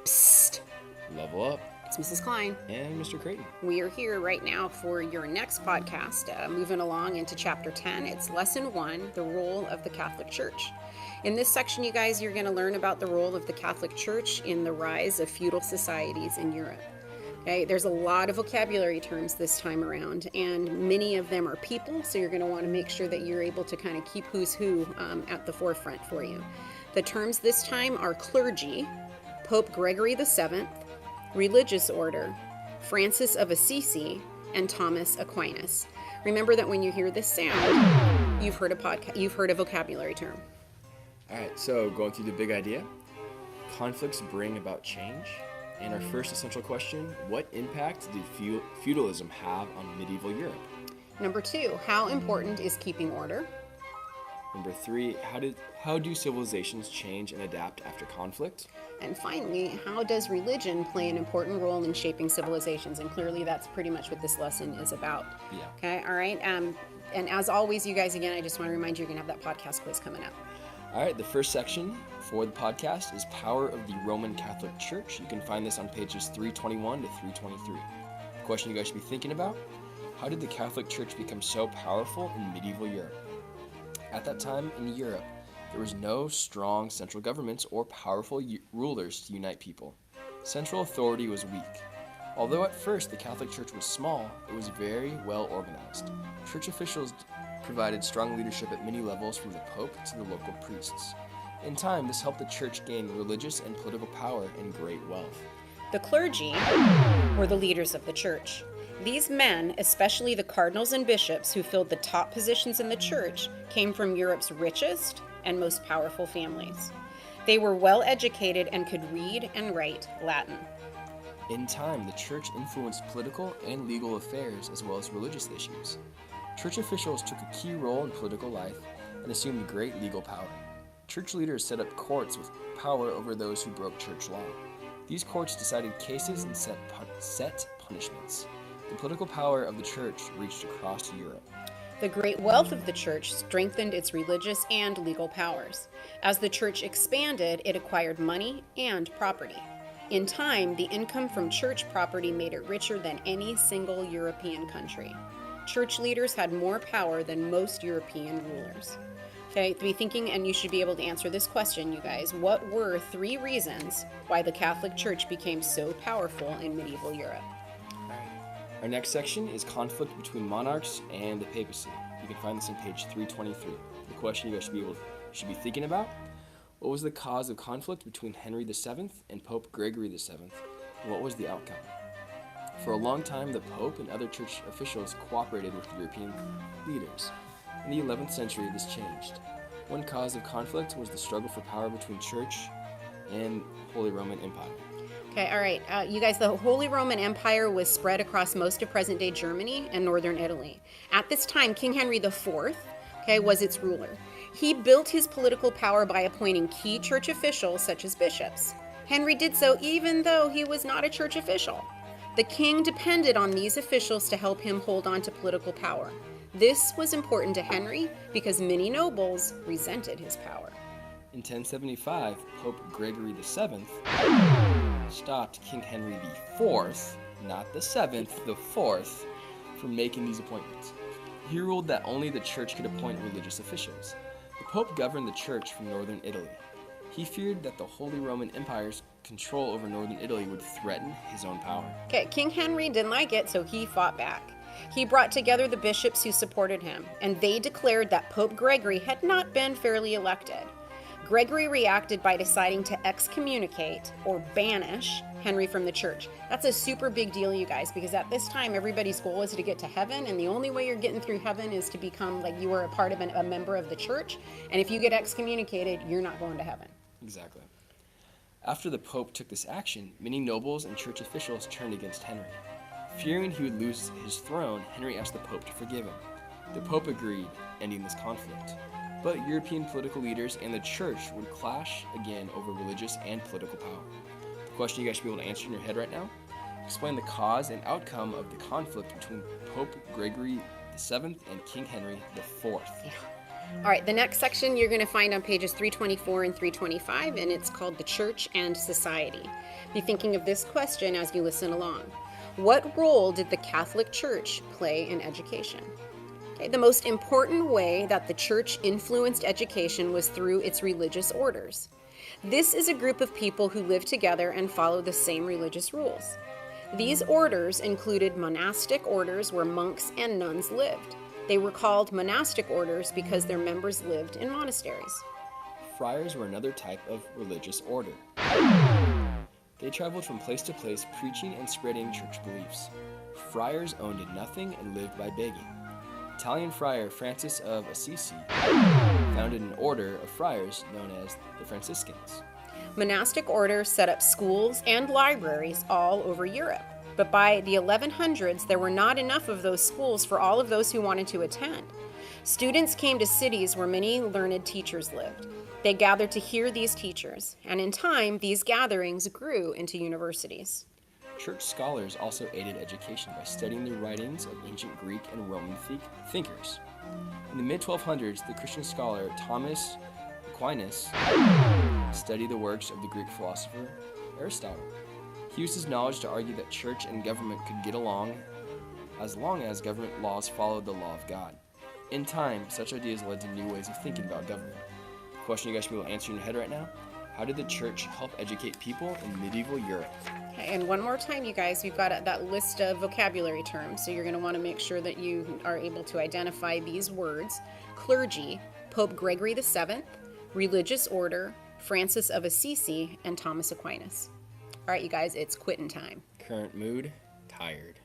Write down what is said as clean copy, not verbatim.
Psst. Level up. It's Mrs. Klein. And Mr. Creighton. We are here right now for your next podcast, moving along into Chapter 10. It's Lesson 1, The Role of the Catholic Church. In this section, you guys, you're going to learn about the role of the Catholic Church in the rise of feudal societies in Europe. Okay, there's a lot of vocabulary terms this time around, and many of them are people, so you're going to want to make sure that you're able to kind of keep who's who at the forefront for you. The terms this time are clergy, Pope Gregory VII, religious order, Francis of Assisi, and Thomas Aquinas. Remember that when you hear this sound, you've heard a vocabulary term. All right, so going through the big idea, conflicts bring about change. And our first essential question, what impact did feudalism have on medieval Europe? Number 2, how important is keeping order? Number 3, how do civilizations change and adapt after conflict? And finally, how does religion play an important role in shaping civilizations? And clearly that's pretty much what this lesson is about. Yeah. Okay, all right. And as always, you guys, again, I just want to remind you, you're going to have that podcast quiz coming up. All right, the first section for the podcast is Power of the Roman Catholic Church. You can find this on pages 321 to 323. The question you guys should be thinking about, how did the Catholic Church become so powerful in medieval Europe? At that time in Europe, there was no strong central governments or powerful rulers to unite people. Central authority was weak. Although at first the Catholic Church was small, it was very well organized. Church officials provided strong leadership at many levels from the Pope to the local priests. In time, this helped the Church gain religious and political power and great wealth. The clergy were the leaders of the Church. These men, especially the cardinals and bishops who filled the top positions in the Church, came from Europe's richest and most powerful families. They were well educated and could read and write Latin. In time, the Church influenced political and legal affairs as well as religious issues. Church officials took a key role in political life and assumed great legal power. Church leaders set up courts with power over those who broke church law. These courts decided cases and set punishments. The political power of the Church reached across Europe. The great wealth of the Church strengthened its religious and legal powers. As the Church expanded, it acquired money and property. In time, the income from church property made it richer than any single European country. Church leaders had more power than most European rulers. Okay, to be thinking, and you should be able to answer this question, you guys. What were 3 reasons why the Catholic Church became so powerful in medieval Europe? Our next section is conflict between monarchs and the papacy. You can find this on page 323. The question you guys should be thinking about, what was the cause of conflict between Henry VII and Pope Gregory VII, and what was the outcome? For a long time, the Pope and other church officials cooperated with European leaders. In the 11th century, this changed. One cause of conflict was the struggle for power between Church and Holy Roman Empire. Okay, all right. You guys, the Holy Roman Empire was spread across most of present-day Germany and northern Italy. At this time, King Henry IV, was its ruler. He built his political power by appointing key church officials, such as bishops. Henry did so even though he was not a church official. The king depended on these officials to help him hold on to political power. This was important to Henry because many nobles resented his power. In 1075, Pope Gregory VII stopped King Henry IV, not the 7th, the 4th, from making these appointments. He ruled that only the Church could appoint religious officials. The Pope governed the Church from northern Italy. He feared that the Holy Roman Empire's control over northern Italy would threaten his own power. Okay, King Henry didn't like it, so he fought back. He brought together the bishops who supported him, and they declared that Pope Gregory had not been fairly elected. Gregory reacted by deciding to excommunicate or banish Henry from the church. That's a super big deal, you guys, because at this time, everybody's goal is to get to heaven, and the only way you're getting through heaven is to become like you are a part of a member of the church, and if you get excommunicated, you're not going to heaven. Exactly. After the Pope took this action, many nobles and church officials turned against Henry. Fearing he would lose his throne, Henry asked the Pope to forgive him. The Pope agreed, ending this conflict. But European political leaders and the Church would clash again over religious and political power. The question you guys should be able to answer in your head right now, explain the cause and outcome of the conflict between Pope Gregory VII and King Henry IV. All right, the next section you're going to find on pages 324 and 325, and it's called The Church and Society. Be thinking of this question as you listen along. What role did the Catholic Church play in education? Okay, the most important way that the church influenced education was through its religious orders. This is a group of people who live together and follow the same religious rules. These orders included monastic orders where monks and nuns lived. They were called monastic orders because their members lived in monasteries. Friars were another type of religious order. They traveled from place to place preaching and spreading church beliefs. Friars owned nothing and lived by begging. Italian friar Francis of Assisi founded an order of friars known as the Franciscans. Monastic orders set up schools and libraries all over Europe. But by the 1100s, there were not enough of those schools for all of those who wanted to attend. Students came to cities where many learned teachers lived. They gathered to hear these teachers, and in time, these gatherings grew into universities. Church scholars also aided education by studying the writings of ancient Greek and Roman thinkers. In the mid-1200s, the Christian scholar Thomas Aquinas studied the works of the Greek philosopher Aristotle. He used his knowledge to argue that church and government could get along as long as government laws followed the law of God. In time, such ideas led to new ways of thinking about government. The question you guys should be able to answer in your head right now: how did the church help educate people in medieval Europe? Okay, and one more time, you guys, we've got that list of vocabulary terms, so you're going to want to make sure that you are able to identify these words: clergy, Pope Gregory VII, religious order, Francis of Assisi, and Thomas Aquinas. All right, you guys, it's quitting time. Current mood: tired.